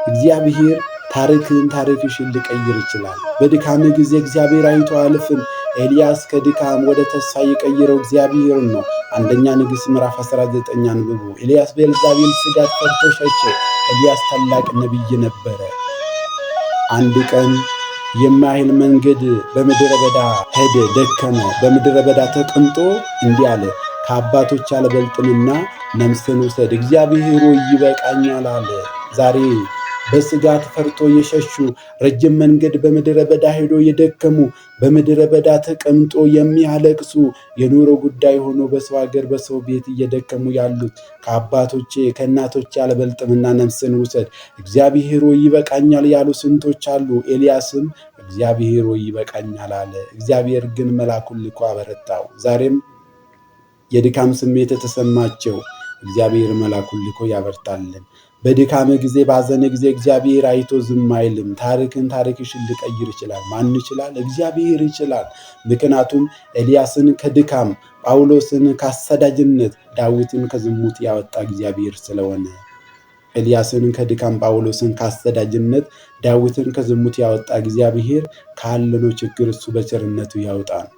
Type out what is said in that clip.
እግዚአብሔር ታሪክሽን ሊቀይር ይችላል። በድካም ጊዜ እግዚአብሔር አይቶ አያልፍም። ኤልያስ ከድካም ወደ ተስፋ የቀየረው እግዚአብሔር ነው። አንደኛ ንጉሥ ምዕራፍ 19 አንብቡ። ኤልያስ በኤልዛቤል ስጋት ፈርቶ ሸሸ። ኤልያስ ታላቅ ነቢይ ነበረ። አንድ ቀን የማይል መንገድ በምድረ በዳ ሄደ፣ ደከመ። በምድረ በዳ ተቀምጦ እንዲህ አለ፣ ከአባቶች አልበልጥምና ነፍሴን ውሰድ፣ እግዚአብሔር ይበቃኛል አለ። ዛሬ በስጋት ፈርቶ የሸሹ፣ ረጅም መንገድ በምድረ በዳ ሄዶ የደከሙ፣ በምድረ በዳ ተቀምጦ የሚያለቅሱ፣ የኑሮ ጉዳይ ሆኖ በሰው ሀገር በሰው ቤት እየደከሙ ያሉት ከአባቶቼ ከእናቶቼ አልበልጥምና ነፍስን ውሰድ፣ እግዚአብሔር ይበቃኛል ያሉ ስንቶች አሉ። ኤልያስም እግዚአብሔር ይበቃኛል አለ። እግዚአብሔር ግን መልአኩን ልኮ አበረታው። ዛሬም የድካም ስሜት የተሰማቸው እግዚአብሔር መልአኩን ልኮ ያበርታልን። በድካም ጊዜ ባዘነ ጊዜ እግዚአብሔር አይቶ ዝም አይልም። ታሪክሽን ሊቀይር ይችላል። ማን ይችላል? እግዚአብሔር ይችላል። ምክንያቱም ኤልያስን ከድካም፣ ጳውሎስን ከአሳዳጅነት፣ ዳዊትን ከዝሙት ያወጣ እግዚአብሔር ስለሆነ ኤልያስን ከድካም፣ ጳውሎስን ከአሳዳጅነት፣ ዳዊትን ከዝሙት ያወጣ እግዚአብሔር ካለነው ችግር እሱ በቸርነቱ ያውጣል።